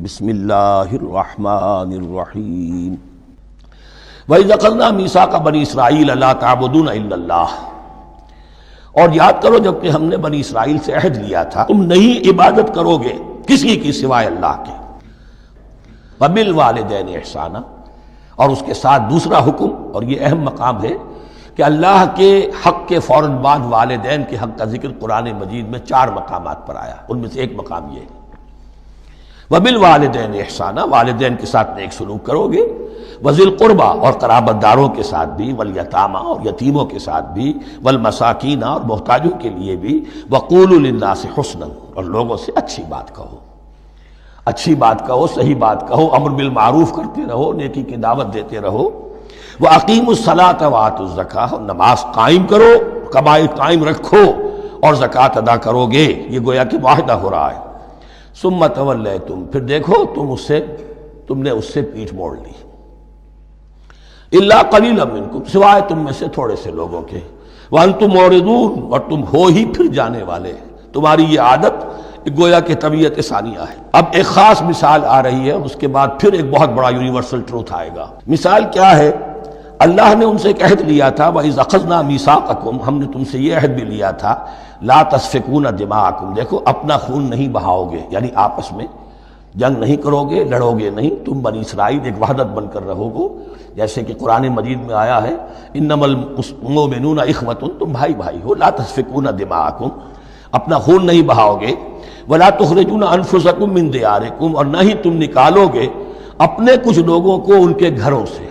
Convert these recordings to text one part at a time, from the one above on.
بسم اللہ الرحمن الرحیم وَإِذْ أَخَذْنَا مِيثَاقَ بَنِي إِسْرَائِيلَ لَا تَعْبُدُونَ إِلَّا اللَّهَ، اور یاد کرو جب کہ ہم نے بنی اسرائیل سے عہد لیا تھا تم نہیں عبادت کرو گے کسی کی سوائے اللہ کے، وَبِالْوَالِدَيْنِ إِحْسَانًا، اور اس کے ساتھ دوسرا حکم، اور یہ اہم مقام ہے کہ اللہ کے حق کے فوراً بعد والدین کے حق کا ذکر قرآن مجید میں 4 مقامات پر آیا، ان میں سے ایک مقام یہ ہے وَبِالْوَالِدَيْنِ إِحْسَانًا، والدین کے ساتھ نیک سلوک کرو گے، وَذِي الْقُرْبَى، اور قرابت داروں کے ساتھ بھی، وَالْيَتَامَى، اور یتیموں کے ساتھ بھی، وَالْمَسَاكِينَ، اور محتاجوں کے لیے بھی، وَقُولُوا لِلنَّاسِ حُسْنًا، اور لوگوں سے اچھی بات کہو، اچھی بات کہو، صحیح بات کہو، امر بالمعروف کرتے رہو، نیکی کی دعوت دیتے رہو، وَأَقِيمُوا الصَّلَاةَ وَآتُوا الزَّكَاةَ، اور نماز قائم کرو، قبائل قائم رکھو اور زکوٰۃ ادا کرو گے، یہ گویا کہ معاہدہ ہو رہا ہے۔ ثم تولیتم، پھر دیکھو تم نے اس سے پیٹھ موڑ لی، الا قلیلا منکم، سوائے تم میں سے تھوڑے سے لوگوں کے، وانتم معرضون، اور تم ہو ہی پھر جانے والے، تمہاری یہ عادت گویا کہ طبیعت ثانیہ ہے۔ اب ایک خاص مثال آ رہی ہے، اس کے بعد پھر ایک بہت بڑا یونیورسل ٹروتھ آئے گا۔ مثال کیا ہے؟ اللہ نے ان سے ایک عہد لیا تھا، وَإِذْ أَخَذْنَا مِيثَاقَكُمْ، ہم نے تم سے یہ عہد بھی لیا تھا، لا تسفکون دماءکم، دیکھو اپنا خون نہیں بہاؤ گے، یعنی آپس میں جنگ نہیں کرو گے، لڑو گے نہیں، تم بنی اسرائیل ایک وحدت بن کر رہو گے، جیسے کہ قرآن مجید میں آیا ہے انما المؤمنون اخوۃ، تم بھائی بھائی ہو، لا تسفکون دماءکم، اپنا خون نہیں بہاؤ گے، ولا تخرجون انفسکم من دیارکم، اور نہ ہی تم نکالو گے اپنے کچھ لوگوں کو ان کے گھروں سے،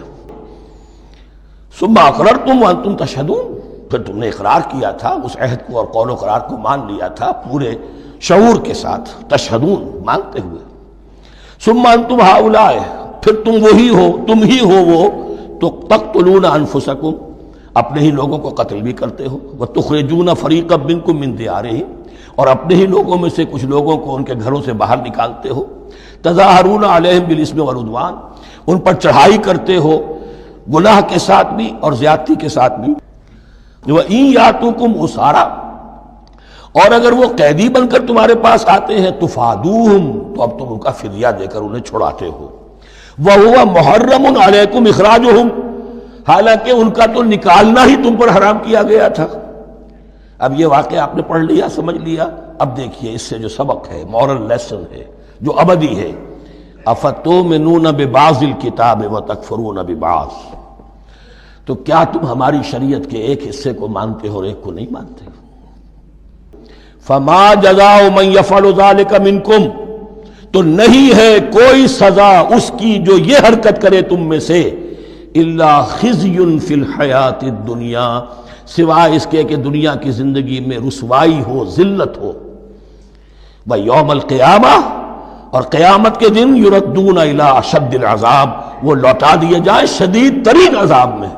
ثم اقررتم وانتم تشہدون، پھر تم نے اقرار کیا تھا اس عہد کو اور قول و قرار کو مان لیا تھا پورے شعور کے ساتھ، تشہدون، مانتے ہوئے، ثم انتم ہؤلاء، پھر تم وہی ہو، تم ہی ہو وہ، تو تقتلون انفسکم، اپنے ہی لوگوں کو قتل بھی کرتے ہو، وتخرجون فریقا منکم من دیارہم، اور اپنے ہی لوگوں میں سے کچھ لوگوں کو ان کے گھروں سے باہر نکالتے ہو، تظاہرون علیہم بالاسم والعدوان، ان پر چڑھائی کرتے ہو گناہ کے ساتھ بھی اور زیادتی کے ساتھ بھی، وَإِن يَأْتُوكُمْ أُسَارَىٰ، اور اگر وہ قیدی بن کر تمہارے پاس آتے ہیں، تُفَادُوهُمْ، تو اب تم ان کا فدیہ دے کر انہیں چھڑاتے ہو، وَهُوَ مُحَرَّمٌ عَلَيْكُمْ إِخْرَاجُهُمْ، حالانکہ ان کا تو نکالنا ہی تم پر حرام کیا گیا تھا۔ اب یہ واقعہ آپ نے پڑھ لیا، سمجھ لیا، اب دیکھیے اس سے جو سبق ہے، مورل لیسن ہے جو ابدی ہے، أَفَتُؤْمِنُونَ بِبَعْضِ الْكِتَابِ وَتَكْفُرُونَ بِبَعْضٍ، تو کیا تم ہماری شریعت کے ایک حصے کو مانتے ہو اور ایک کو نہیں مانتے؟ فَمَا جَزَاءُ مَن يَفْعَلُ ذَلِكَ مِنكُمْ، تو نہیں ہے کوئی سزا اس کی جو یہ حرکت کرے تم میں سے، إِلَّا خِزْيٌ فِي الْحَيَاةِ الدُّنْيَا، سوائے اس کے کہ دنیا کی زندگی میں رسوائی ہو، ذلت ہو، وَيَوْمَ الْقِيَامَةِ، اور قیامت کے دن يُرَدُّونَ إِلَىٰ أَشَدِّ الْعَذَابِ، وہ لوٹا دیے جائیں شدید ترین عذاب میں،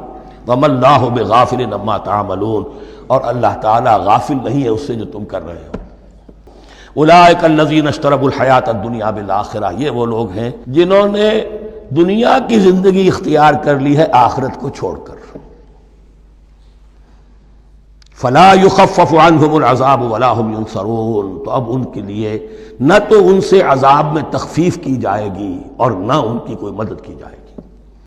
وَمَا اللَّهُ بِغَافِلٍ عَمَّا تَعْمَلُونَ، اور اللہ تعالیٰ غافل نہیں ہے اس سے جو تم کر رہے ہو۔ أُولَٰئِكَ الَّذِينَ اشْتَرَوُا الْحَيَاةَ الدُّنْيَا بِالْآخِرَةِ، یہ وہ لوگ ہیں جنہوں نے دنیا کی زندگی اختیار کر لی ہے آخرت کو چھوڑ کر۔ فَلَا يُخَفَّفُ عَنْهُمُ الْعَذَابُ وَلَا هُمْ يُنصَرُونَ، تو اب ان کے لیے نہ تو ان سے عذاب میں تخفیف کی جائے گی اور نہ ان کی کوئی مدد کی جائے گی۔